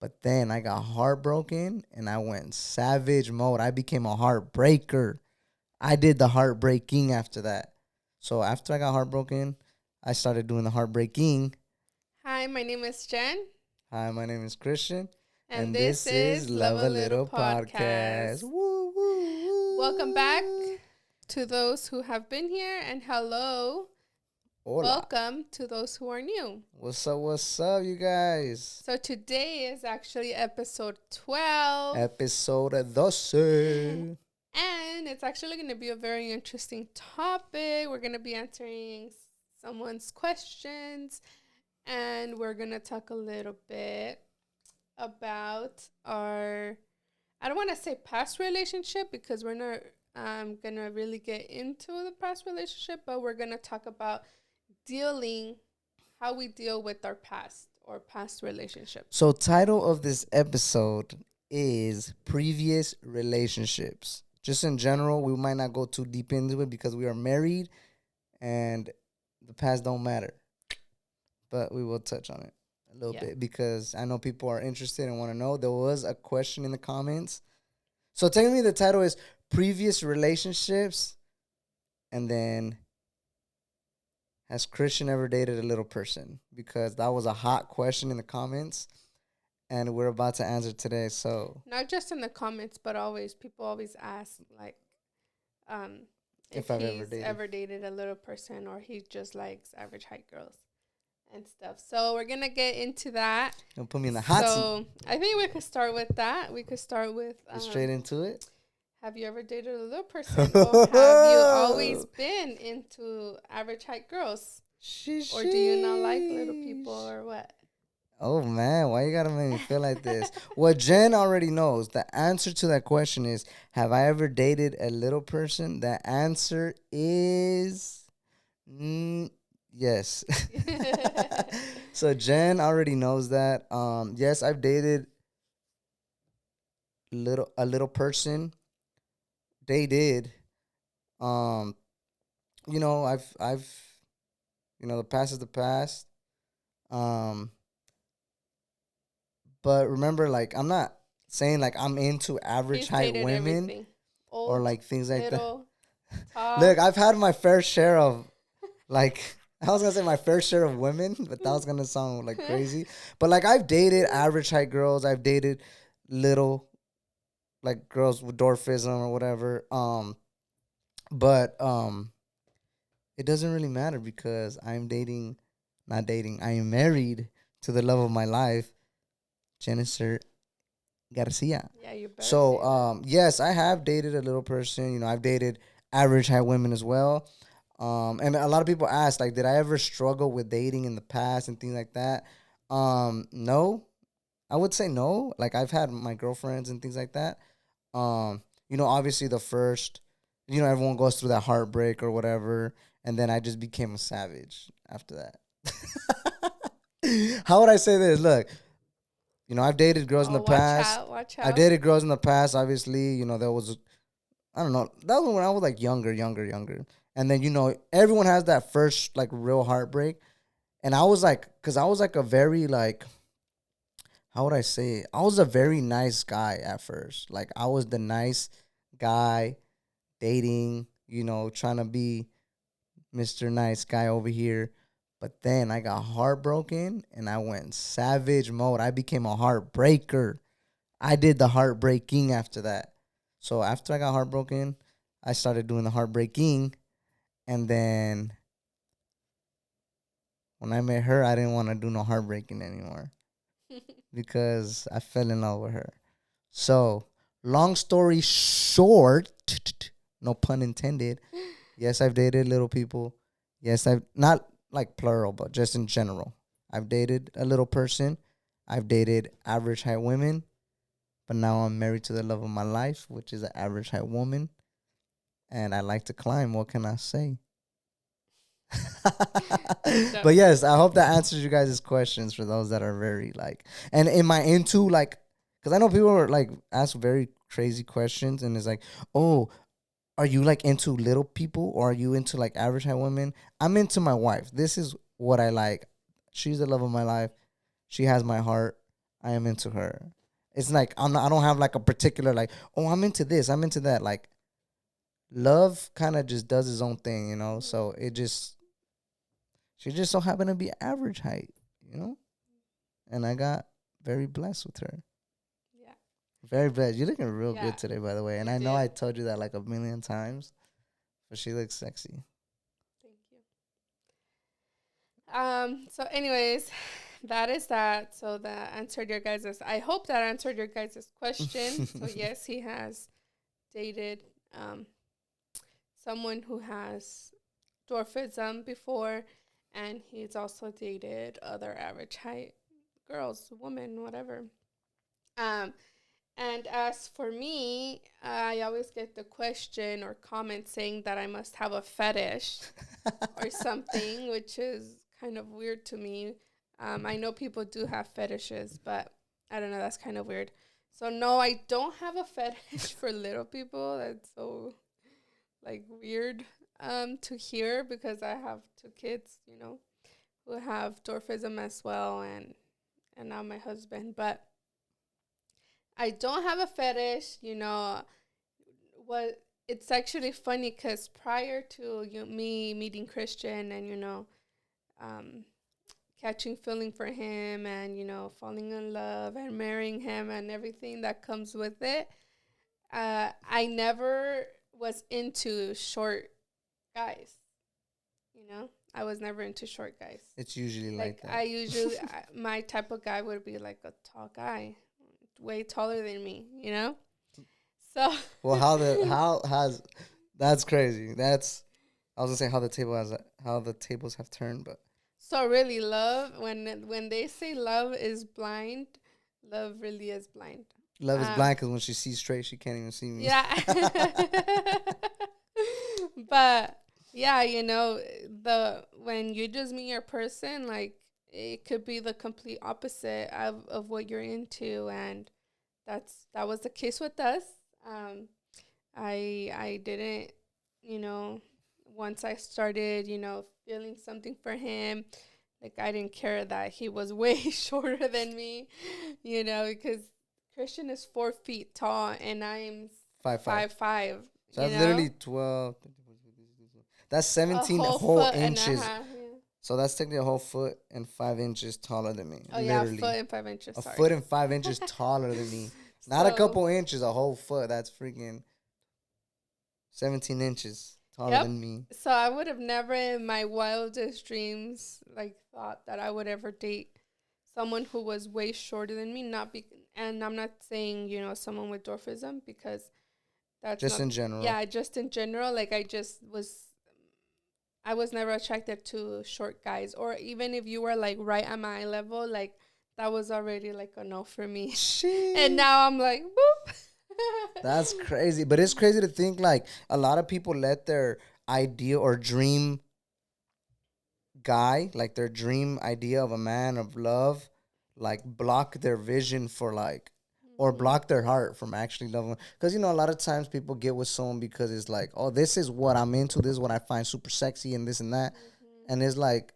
But then I got heartbroken and I went savage mode. I became a heartbreaker. I did the heartbreaking after that. So after I got heartbroken, I started doing the heartbreaking. Hi, my name is Jen, Hi, my name is Christian, and and this this is is Love Love a a Little Little Podcast. Podcast. Woo, woo, Welcome back woo. to those who have been here, and hello, Hola. welcome to those who are new. What's up, you guys? So today is actually episode 12, Episode 12. and it's actually going to be a very interesting topic. We're going to be answering someone's questions, and we're going to talk a little bit about our, I don't want to say past relationship because we're not going to really get into the past relationship, but we're going to talk about dealing, how we deal with our past or past relationships. So, title of this episode is Previous Relationships. Just in general, we might not go too deep into it because we are married and the past don't matter. But we will touch on it a little bit because I know people are interested and want to know. There was a question in the comments. So technically the title is Previous Relationships, and then has Christian ever dated a little person? Because that was a hot question in the comments and we're about to answer today. So Not just in the comments, but always, people always ask, like, if I've he's ever dated a little person or he just likes average height girls and stuff. So we're gonna get into that. Don't put me in the hot seat. So I think we could start with that. We could start with Get straight into it. have you ever dated a little person, or have you always been into average height girls, or do you not like little people, or what? Oh man, why you gotta make me feel like this? What Jen already knows, the answer to that question is, have I ever dated a little person? The answer is yes. So Jen already knows that. Yes, I've dated a little person. They did. Um, I've the past is the past. Um, but remember, like, I'm not saying like I'm into average He's height dated women everything. or Old, like things like that. little, tall. Look, I've had my fair share of like I was gonna say my fair share of women, but that was gonna sound like crazy. But like I've dated average height girls, I've dated little like girls with dwarfism or whatever. But it doesn't really matter because not dating. I am married to the love of my life, Jennifer Garcia. Yeah, you better. So, say that. yes, I have dated a little person. I've dated average height women as well. And a lot of people ask, like, did I ever struggle with dating in the past and things like that? No, I would say no. Like, I've had my girlfriends and things like that. Obviously the first, everyone goes through that heartbreak or whatever, and then I just became a savage after that. How would I say this? Look, I've dated girls in the past. Watch I've out. dated girls in the past. Obviously, there was, I don't know, that was when I was like younger. And then, everyone has that first like real heartbreak. And I was like, cause I was like a very like, how would I say it? I was a very nice guy at first. Like I was the nice guy dating, trying to be Mr. Nice Guy over here. But then I got heartbroken and I went savage mode. I became a heartbreaker. I did the heartbreaking after that. So after I got heartbroken, I started doing the heartbreaking. And then when I met her, I didn't want to do no heartbreaking anymore because I fell in love with her. So, long story short, no pun intended. Yes, I've dated little people. Yes, I've not like plural, but just in general. I've dated a little person. I've dated average height women. But now I'm married to the love of my life, which is an average height woman. And I like to climb. What can I say? But yes, I hope that answers you guys' questions for those that are very like, and am I into like, because I know people are like ask very crazy questions and it's like, oh, are you like into little people or are you into like average height women? I'm into my wife. This is what I like. She's the love of my life. She has my heart. I am into her. It's like I don't have like a particular like, oh, I'm into this, I'm into that. Like love kind of just does its own thing, you know. Mhm. So it just she just so happened to be average height, you know. And I got very blessed with her. Yeah. Very blessed. You're looking real Yeah. good today, by the way. And You I know did. I told you that like a million times, but she looks sexy. Thank you. So anyways, that is that. So that answered your guys' I hope that answered your guys' question. So yes, he has dated um someone who has dwarfism before, and he's also dated other average height girls, women, whatever. Um, and as for me, I always get the question or comment saying that I must have a fetish or something, which is kind of weird to me. I know people do have fetishes, but I don't know, that's kind of weird. So, no, I don't have a fetish for little people. That's so like weird to hear because I have two kids, who have dwarfism as well, and now my husband. But I don't have a fetish. What it's actually funny because prior to me meeting Christian and um, catching feeling for him and falling in love and marrying him and everything that comes with it, I never was into short guys. I was never into short guys. It's usually like Like that. my type of guy would be like a tall guy, way taller than me. So Well, how has that's crazy. That's I was gonna say how the tables have turned, but so really love when they say love is blind, love really is blind. love is Um blind because when she sees straight, she can't even see me. yeah. But yeah, the when you just meet your person, like it could be the complete opposite of what you're into, and that was the case with us. Um, I didn't, you know, once I started, feeling something for him, like I didn't care that he was way shorter than me, because Christian is 4 feet tall and I'm 5'5". 5'5", So that's literally 12. That's a 17 whole whole foot and a inches. half. Yeah. So that's technically a whole foot and 5 inches taller than me. Oh yeah, a foot Literally. and 5 inches. A Sorry. foot and 5 inches taller than me. Not a So couple inches, a whole foot. That's freaking 17 inches taller yep. than me. So I would have never in my wildest dreams like thought that I would ever date someone who was way shorter than me. And I'm not saying someone with dwarfism because that's Just not. in general. Yeah, just in general, like I was never attracted to short guys, or even if you were like right at my level, like that was already like a no for me. And Shit. now I'm like, boop. That's crazy. But it's crazy to think like a lot of people let their idea or dream guy, like their dream idea of a man of love, like block their vision for like, or Mhm. block their heart from actually loving. Because a lot of times people get with someone because it's like, oh, this is what I'm into. This is what I find super sexy and this and that. Mhm. And it's like,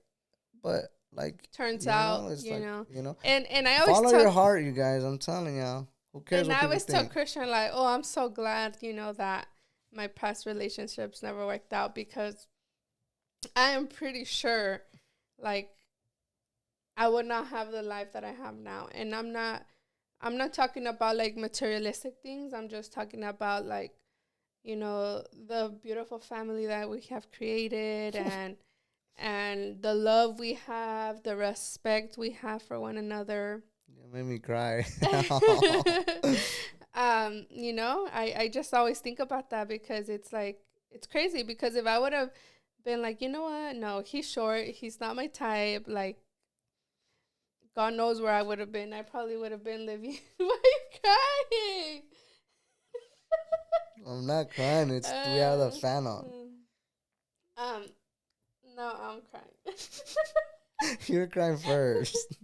but like, Turns out, it's like, and I always follow tell your heart, you guys. I'm telling y'all. Who cares and what I people always tell think? Christian like, oh, I'm so glad, that my past relationships never worked out because I am pretty sure, like, I would not have the life that I have now. And I'm not talking about like materialistic things. I'm just talking about like, the beautiful family that we have created and the love we have, the respect we have for one another. It made me cry. I just always think about that because it's like it's crazy because if I would have been like, you know what, no, he's short, he's not my type, like God knows where I would have been. I probably would have been living. Why are you crying? I'm not crying. We have the fan on. Mm. um, no, I'm crying. You're crying first.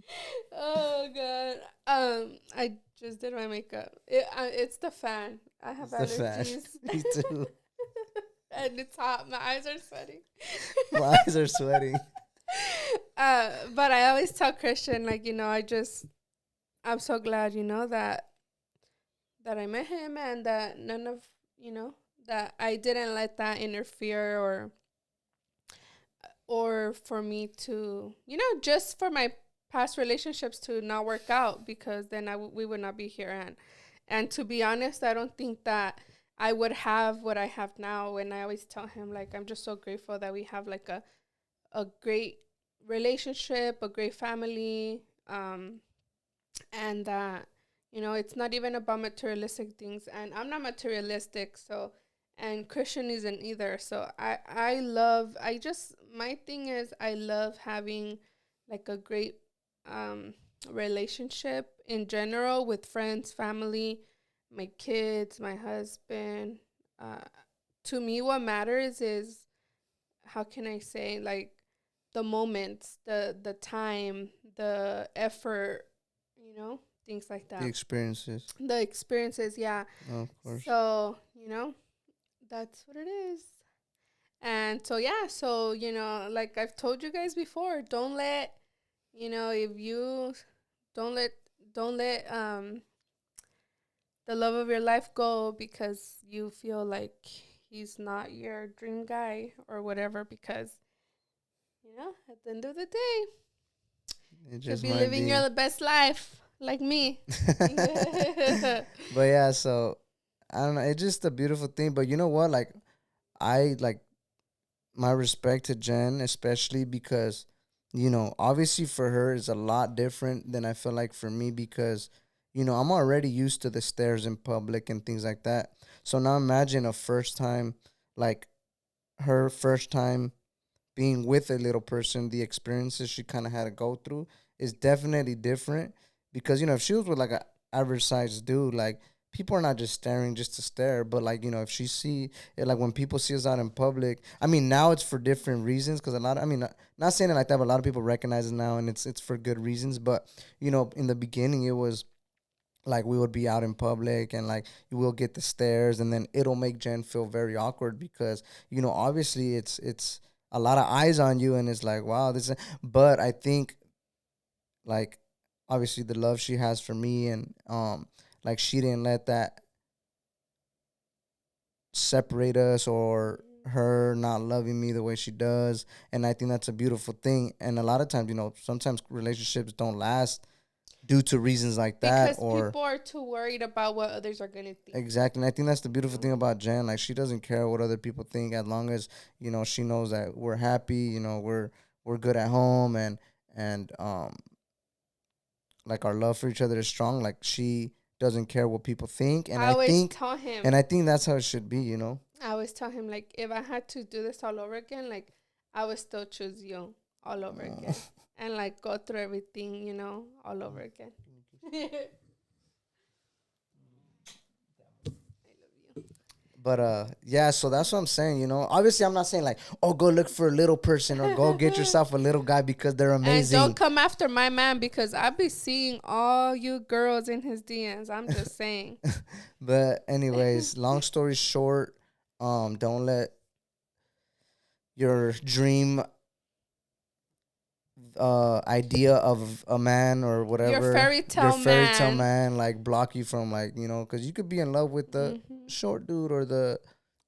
Oh god. I just did my makeup. It's the fan. I have It's the fan. allergies. Me too. And it's hot. My eyes are sweating. My eyes are sweating. But I always tell Christian, like, I'm so glad, that I met him, and that none of, that I didn't let that interfere, or for me to, just for my past relationships to not work out, because then we would not be here. And to be honest, I don't think that I would have what I have now. And I always tell him, like, I'm just so grateful that we have like a great relationship, a great family, and that, it's not even about materialistic things. And I'm not materialistic, so, and Christian isn't either. So I love, I just, my thing is, I love having like a great um relationship in general, with friends, family, my kids, my husband. uh to me, what matters is, how can I say, like, the moments, the time, the effort, things like The that. experiences. The experiences, yeah. Oh, of course. So, that's what it is. And so, yeah, so, like I've told you guys before, don't let, if you don't let don't let the love of your life go because you feel like he's not your dream guy or whatever, because, at the end of the day, It could just be might living be. your best life like me. But yeah, so I don't know. It's just a beautiful thing. But you know what? Like, I like my respect to Jen, especially because, obviously for her is a lot different than I feel like for me because, I'm already used to the stares in public and things like that. So now imagine a first time, like her first time being with a little person, the experiences she kind of had to go through is definitely different because if she was with like a average sized dude, like people are not just staring just to stare, but like if she see it, like when people see us out in public, I mean now it's for different reasons because a lot of, I mean not saying it like that, but a lot of people recognize it now and it's for good reasons, but in the beginning it was like we would be out in public and like you will get the stares and then it'll make Jen feel very awkward because obviously it's a lot of eyes on you and it's like wow this is, but I think like obviously the love she has for me and like she didn't let that separate us or her not loving me the way she does, and I think that's a beautiful thing. And a lot of times sometimes relationships don't last due to reasons like that Because or people are too worried about what others are going to think. exactly. And I think that's the You beautiful know? thing about Jen. Like she doesn't care what other people think as long as, she knows that we're happy, we're good at home and like our love for each other is strong. Like she doesn't care what people think. And I I always think tell him, and I think that's how it should be. I always tell him, like, if I had to do this all over again, like, I would still choose you all over Uh, again. And, like, go through everything, all over again. I love you. But yeah, so that's what I'm saying, Obviously I'm not saying like, oh go look for a little person or go get yourself a little guy because they're And don't amazing. come after my man, because I be seeing all you girls in his DMs. I'm just saying. But anyways, long story short, don't let your dream idea of a man or Your whatever, fairy your tale fairy tale man. man, like block you from like because you could be in love with the Hmm. short dude or the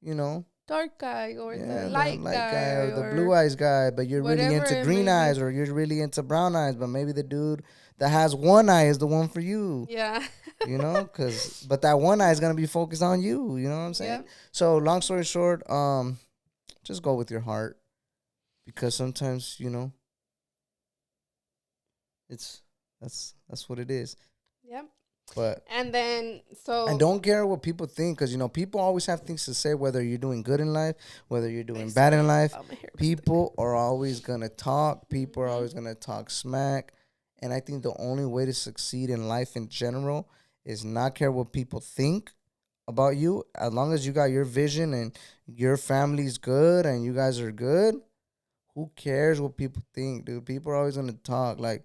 you know Dark guy, or the yeah, the light light guy guy, or the blue or eyes guy, but you're really whatever into it green may be. eyes or you're really into brown eyes, but maybe the dude that has one eye is the one for you. Yeah. Cause but that one eye is gonna be focused on you. You know what I'm saying? Yep. So long story short, just go with your heart because sometimes it's that's what it is. Yep. But And then, and so don't care what people think because people always have things to say whether you're doing good in life, whether you're I doing bad swear in life. about my hair was stuck. People are always gonna talk. People are Hmm. always gonna talk smack. And I think the only way to succeed in life in general is not care what people think about you. As long as you got your vision and your family's good and you guys are good, who cares what people think, dude? People are always gonna talk. Like,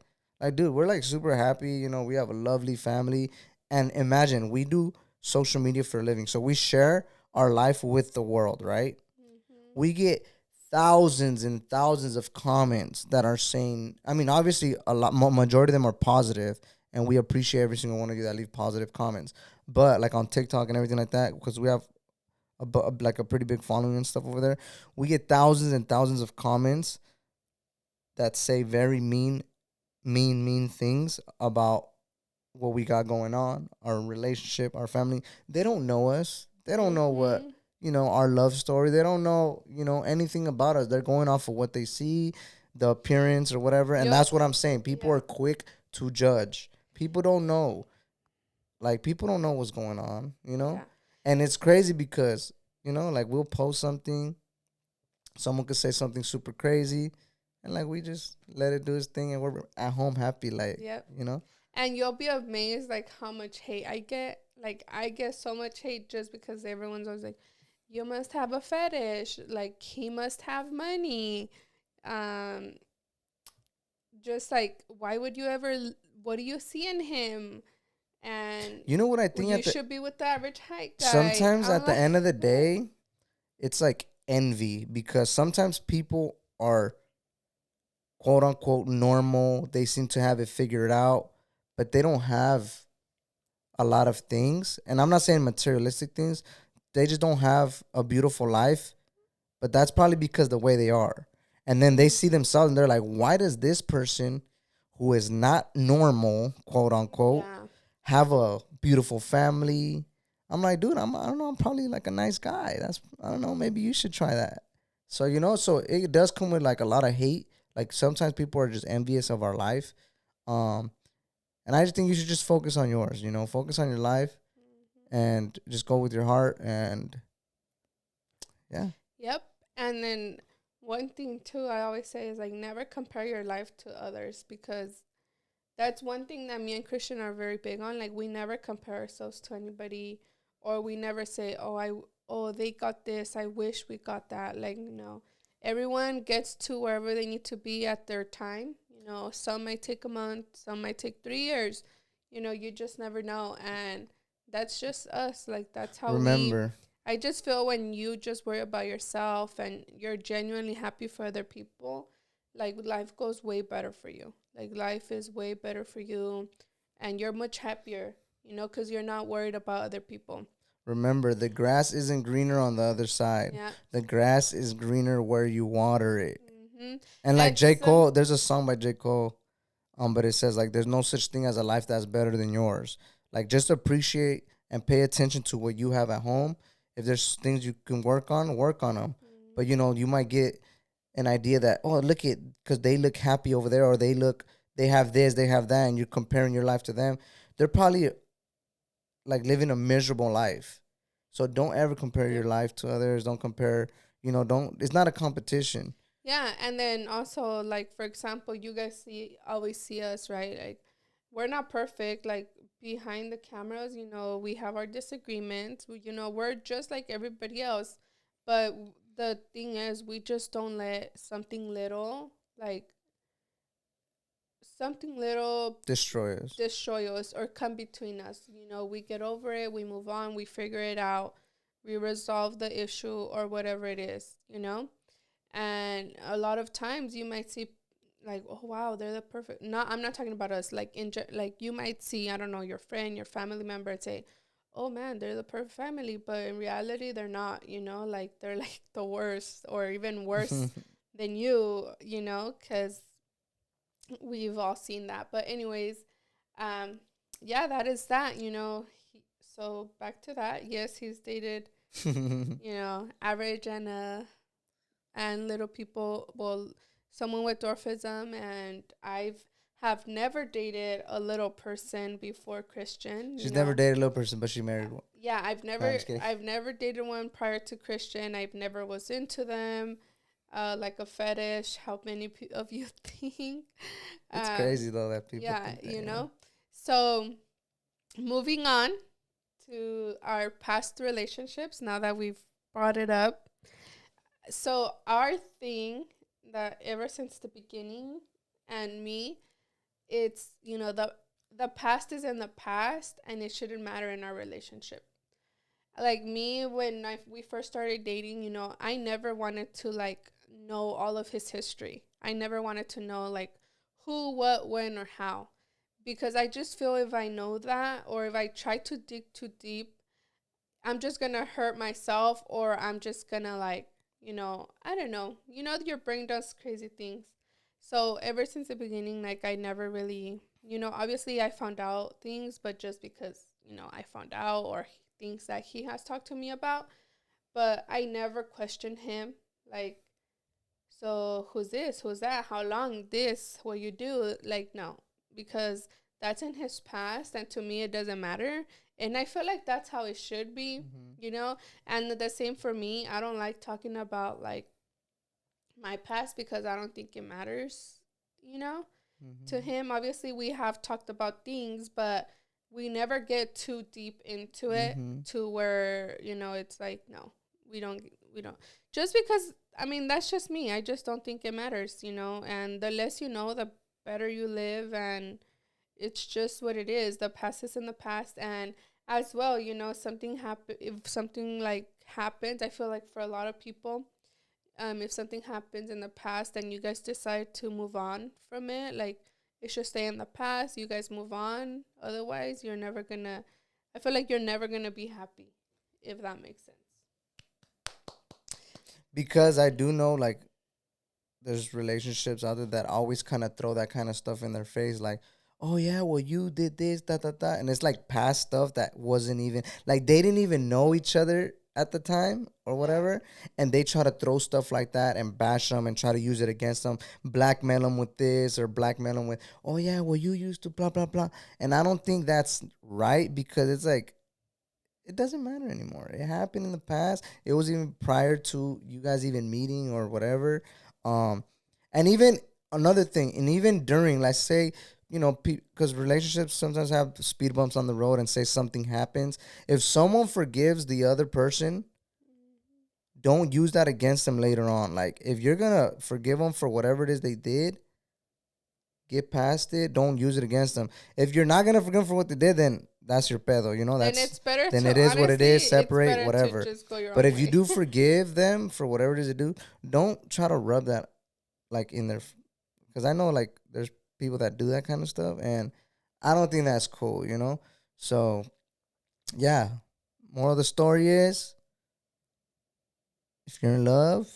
dude, we're like super happy. We have a lovely family, and imagine we do social media for a living, so we share our life with the world, right? Hmm. We get thousands and thousands of comments that are saying. I mean, obviously, a lot majority of them are positive, and we appreciate every single one of you that leave positive comments. But like on TikTok and everything like that, because we have like a pretty big following and stuff over there, we get thousands and thousands of comments that say very mean things about what we got going on, our relationship, our family. They don't know us. They don't know what, Mm-hmm. our love story. They don't know, anything about us. They're going off of what they see, the appearance or whatever. And Yep. that's what I'm saying. People Yeah. are quick to judge. People don't know. Like, people don't know what's going on. Yeah. And it's crazy because, like, we'll post something, someone could say something super crazy, and like we just let it do its thing, and we're at home happy, like, Yep. you know. And you'll be amazed like how much hate I get. Like I get so much hate just because everyone's always like, you must have a fetish. Like he must have money. Um, just like why would you ever? What do you see in him? And You know what I well, think you should be with the average height guy. sometimes I'm at the like, end of the day, it's like envy, because sometimes people are quote unquote normal. They seem to have it figured out, but they don't have a lot of things. And I'm not saying materialistic things. They just don't have a beautiful life, but that's probably because the way they are. And then they see themselves and they're like, why does this person who is not normal, quote unquote, yeah, have a beautiful family? I'm like, dude, I don't know, I'm probably like a nice guy. I don't know, maybe you should try that. So, so it does come with like a lot of hate. Like sometimes people are just envious of our life. Um, and I just think you should just focus on yours, focus on your life and just go with your heart. And yeah. yep. And then one thing too, I always say is like never compare your life to others because that's one thing that me and Christian are very big on. Like we never compare ourselves to anybody, or we never say, "Oh, they got this. I wish we got that." Like no, everyone gets to wherever they need to be at their time. Some might take a month, some might take 3 years. You just never know, and that's just us. Like that's how we. Remember, I just feel when you just worry about yourself and you're genuinely happy for other people, like life goes way better for you. Like life is way better for you and you're much happier, because you're not worried about other people. remember, the grass isn't greener on the other side. Yeah. The grass is greener where you water it. Mm-hmm. And like And J. Cole, there's a song by J. Cole, but it says like there's no such thing as a life that's better than yours. Like just appreciate and pay attention to what you have at home. If there's things you can work on them. But you might get an idea that, oh, look at, because they look happy over there, or they have this, they have that, and you're comparing your life to them. They're probably like living a miserable life. So don't ever compare yeah. your life to others. Don't compare, don't, it's not a competition. Yeah, and then also like for example, you guys always see us, right? Like we're not perfect. Like behind the cameras, we have our disagreements. We're just like everybody else. But the thing is, we just don't let something little Destroy us. destroy us or come between us. We get over it, we move on, we figure it out, we resolve the issue or whatever it is. And a lot of times you might see like, oh wow, they're the perfect. No, I'm not talking about us. Like like you might see, I don't know, your friend, your family member, and say, oh man, they're the perfect family, but in reality they're not. Like they're like the worst or even worse than because we've all seen that. But anyways, um, yeah, that is that. So back to that. Yes, he's dated, average and little people. Well, someone with dwarfism, and I've have never dated a little person before Christian. She's never dated a little person, but she Yeah, married one. yeah. No, I'm just kidding. I've never dated one prior to Christian. I've never was into them. Like a fetish, how many of you think? It's Um, crazy though that people yeah, think that. So moving on to our past relationships, now that we've brought it up. So our thing that ever since the beginning and me, it's the past is in the past and it shouldn't matter in our relationship. Like me, when we first started dating, I never wanted to like know all of his history. I never wanted to know like who, what, when, or how, because I just feel if I know that, or if I try to dig too deep, I'm just gonna hurt myself, or I'm just gonna like, I don't know. Your brain does crazy things. So ever since the beginning, like I never really, obviously I found out things, but just because, I found out, or things that he has talked to me about, but I never questioned him. Like, so who's this? Who's that? How long? This? What you do? Like, no, because that's in his past, and to me, it doesn't matter. And I feel like that's how it should be, Mm-hmm. you know. And the same for me. I don't like talking about like my past because I don't think it matters, you know. To Mm-hmm. him, obviously, we have talked about things, but we never get too deep into it Mm-hmm. to where it's like no, we don't, we don't. Just because, I mean, that's just me. I just don't think it matters, and the less you know, the better you live, and it's just what it is. The past is in the past, and as well, something happen. If something like happens, I feel like for a lot of people, if something happens in the past and you guys decide to move on from it, like it should stay in the past. You guys move on. Otherwise, you're never gonna. I feel like you're never gonna be happy, if that makes sense. Because I do know, like, there's relationships out there that always kind of throw that kind of stuff in their face, like, oh yeah, well you did this, and it's like past stuff that wasn't even like they didn't even know each other at the time or Yeah. whatever, and they try to throw stuff like that and bash them and try to use it against them, blackmail them with this or blackmail them with, oh yeah, well you used to blah blah blah, and I don't think that's right because it's like it doesn't matter anymore. It happened in the past. It was even prior to you guys even meeting or whatever. Um, and even another thing, and even during, let's say, because relationships sometimes have speed bumps on the road, and say something happens. If someone forgives the other person, don't use that against them later on. Like if you're gonna forgive them for whatever it is they did, get past it. Don't use it against them. If you're not gonna forgive them for what they did, then that's your pedo. Then That's it's better then to it is what it honestly, is. it's Separate better to whatever. just go your But own if you way. do forgive them for whatever it is they do, don't try to rub that like in their. Because I know like there's people that do that kind of stuff, and I don't think that's cool. So yeah. Moral of the story is, if you're in love,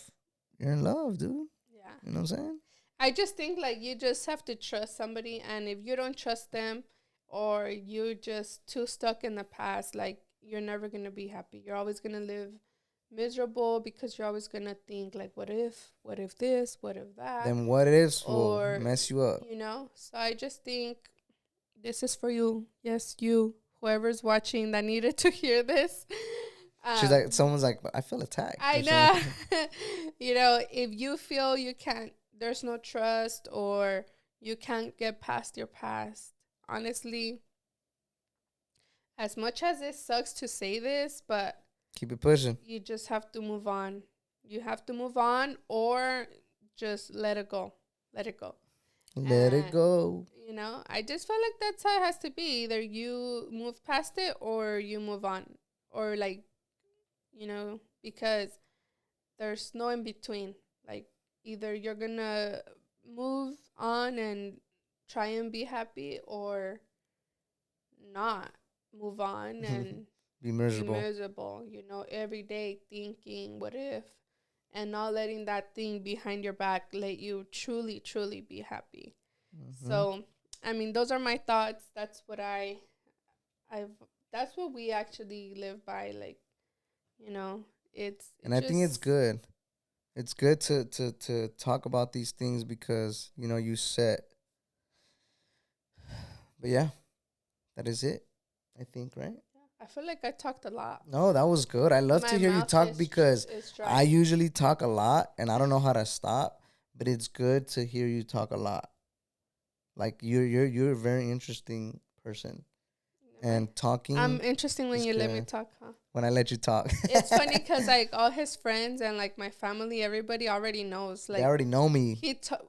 you're in love, dude. Yeah. You know what I'm saying? I just think like you just have to trust somebody, and if you don't trust them, or you're just too stuck in the past, like you're never gonna be happy. You're always gonna live miserable because you're always gonna think like, what if this, what if that, Then what it is will or mess you up. So I just think this is for you. Yes, you, whoever's watching that needed to hear this. She's Um, like, someone's like, I feel attacked I or something. know. If you feel you can't, there's no trust, or you can't get past your past, honestly, as much as it sucks to say this, but Keep it pushing. you just have to move on. You have to move on, or just let it go. Let it go. Let it And, go. I just feel like that's how it has to be. Either you move past it or you move on. Or, like, because there's no in between. Like, either you're gonna move on and try and be happy, or not move on and Be be miserable. miserable, every day thinking, what if? And not letting that thing behind your back let you truly, truly be happy. Hmm. So, I mean, those are my thoughts. That's what I've, that's what we actually live by. Like, you know, And it's I think it's just, good. It's good to talk about these things because, you set. But yeah, that is it. I think, right? I feel like I talked a lot. No, that was good. I love to My hear you mouth talk because is I dry. usually talk a lot and I don't know how to stop, but it's good to hear you talk a lot. Like you're a very interesting person, and I'm talking interesting when is you let me good talk, huh? when I let you talk. It's funny because like all his friends and like my family, everybody already knows. They Like already know me.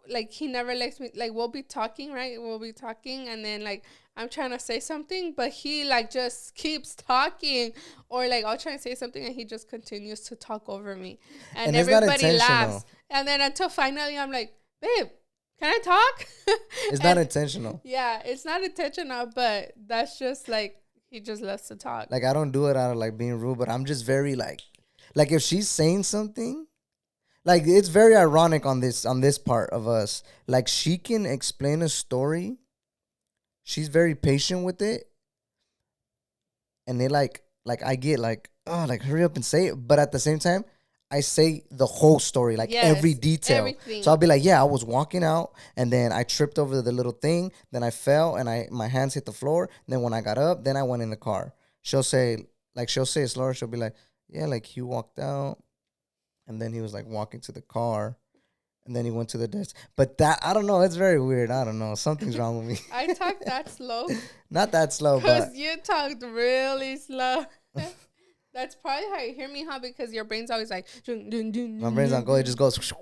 like he never lets me, like we'll be talking, right? We'll be talking, and then like I'm trying to say something, but he like just keeps talking, or like I'll try and say something and he just continues to talk over me, and And it's not everybody intentional. laughs, and then until finally I'm like, babe, Can I talk? It's not intentional. Yeah, it's not intentional, but that's just like he just loves to talk. Like I don't do it out of like being rude, but I'm just very like if she's saying something, like it's very ironic on this part of us. Like she can explain a story. She's very patient with it, and they like I get like, oh, like hurry up and say it, but at the same time I say the whole story, like every Yes, detail. So I'll everything. be like, yeah, I was walking out and then I tripped over the little thing, then I fell and I my hands hit the floor, then when I got up, then I went in the car. She'll say it slower. She'll be like, yeah, like he walked out and then he was like walking to the car and then he went to the desk. But that, I don't know, it's very weird. I don't know, something's wrong with I me. talk that slow Not that slow, because but you talked really slow. That's probably how you hear me, huh? Because your brain's always like, dun, dun, dun, my dun, brain's on dun, go. It dun. just goes.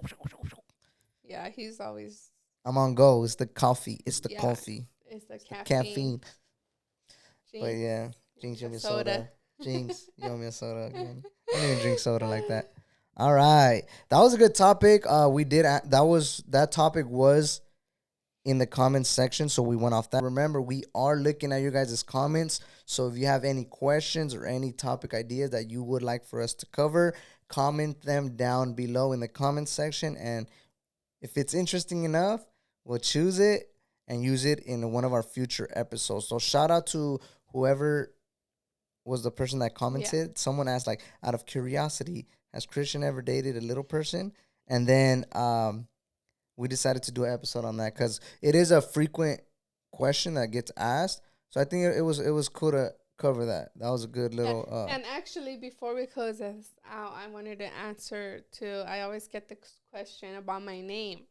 Yeah, he's always, I'm on go. It's the coffee. It's the yeah, coffee. it's the It's the caffeine. caffeine. But Jinx, yeah, give Jinx, me you a me a soda. soda. Jinx, you owe me a soda again. I don't even drink soda like that. All right, that was a good topic. We did that topic was in the comments section, so we went off that. Remember, we are looking at your guys' comments. So if you have any questions or any topic ideas that you would like for us to cover, comment them down below in the comments section, and if it's interesting enough, we'll choose it and use it in one of our future episodes. So shout out to whoever was the person that Yeah. commented. Someone asked, like, out of curiosity, has Christian ever dated a little person? And then we decided to do an episode on that because it is a frequent question that gets asked. So I think it was cool to cover that. That was a good Yeah. little. And actually, before we close this out, I wanted to answer to, I always get the question about my name.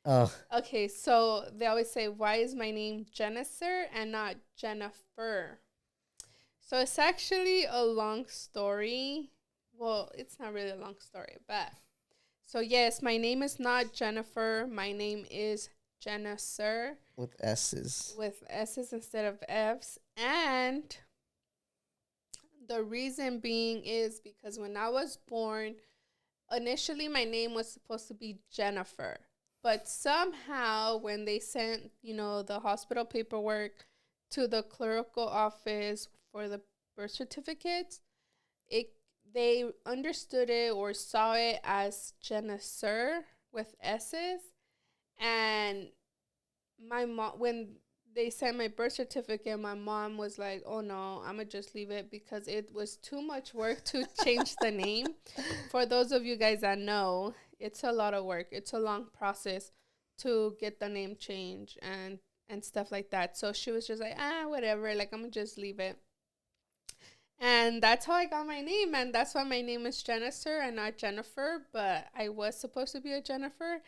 Uh, Okay, so they always say, why is my name Jennifer and not Jennifer? So it's actually a long story. Well, it's not really a long story, but so yes, my name is not Jennifer. My name is Jennifer with S's. with S's instead of F's. And the reason being is because when I was born, initially my name was supposed to be Jennifer. But somehow when they sent, the hospital paperwork to the clerical office for the birth certificates, it they understood it or saw it as Jennifer with S's. And my mom, when they sent my birth certificate, my mom was like, oh no, I'm gonna just leave it because it was too much work to change the name. For those of you guys that know, it's a lot of work. It's a long process to get the name changed and stuff like that. So she was just like, whatever, like I'm gonna just leave it. And that's how I got my name, and that's why my name is Jennifer and not Jennifer, but I was supposed to be a Jennifer.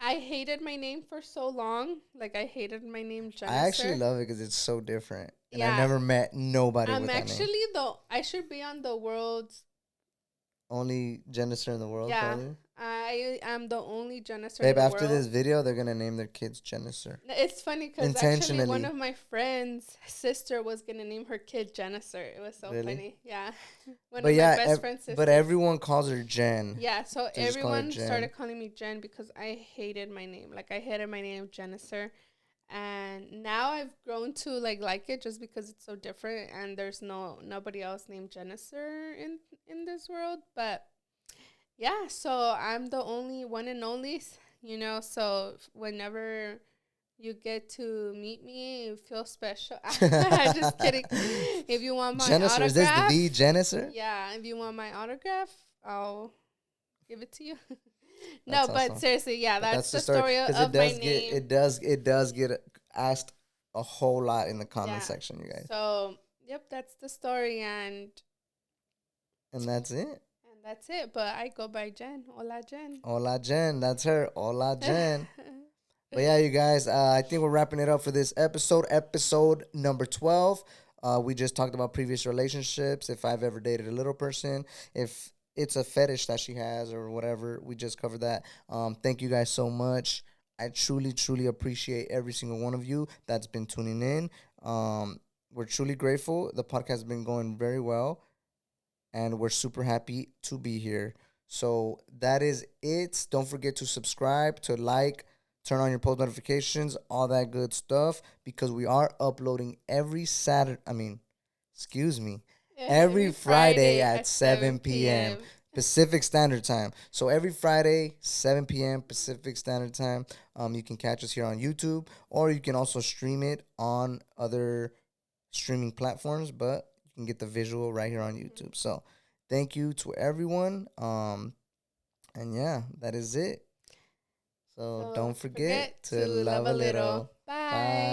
I hated my name for so long. Like, I hated my name I actually Jennifer. love it because it's so different, and I Yeah. never met nobody I'm with that name. actually I should be on the world's, Only Jennifer in the world, yeah, probably. I am the only Jennifer in Babe, the after world. this video, they're gonna name their kids Jennifer. It's funny because actually one Intentionally. of my friends' sister was going to name her kid Jennifer. It was so Really? funny. Yeah. One But of my yeah, best friend's but sisters. everyone calls her Jen. Yeah, so They just call her everyone Jen. started calling me Jen because I hated my name. Like I hated my name Jennifer. And now I've grown to like it just because it's so different and there's nobody else named Jennifer in this world. But yeah, so I'm the only one and only, so whenever you get to meet me, you feel special. Just kidding. If you want my Jennifer, is this autograph, the Jennifer? yeah, if you want my autograph, I'll give it to you. No, That's but awesome. seriously, yeah, But that's that's the the story story because of my name. it does get asked a whole lot in the comment Yeah. section, you guys. So, yep, that's the story, And that's it. and that's it. But I go by Jen. Hola, Jen. Hola Jen, that's her. Hola Jen. But yeah, you guys, I think we're wrapping it up for this episode number 12. We just talked about previous relationships, if I've ever dated a little person, if it's a fetish that she has or whatever. We just covered that. Thank you guys so much. I truly, truly appreciate every single one of you that's been tuning in. We're truly grateful. The podcast has been going very well, and we're super happy to be here. So that is it. Don't forget to subscribe, to like, turn on your post notifications, all that good stuff, because we are uploading every Saturday. I mean, excuse me, every Every Friday Friday at at 7 7 p.m. p.m. Pacific Standard Time. So every Friday, 7 p.m. Pacific Standard Time, you can catch us here on YouTube, or you can also stream it on other streaming platforms, but you can get the visual right here on YouTube. So thank you to everyone. And yeah, that is it. So So don't don't forget forget to to love love a a little. little. Bye. Bye.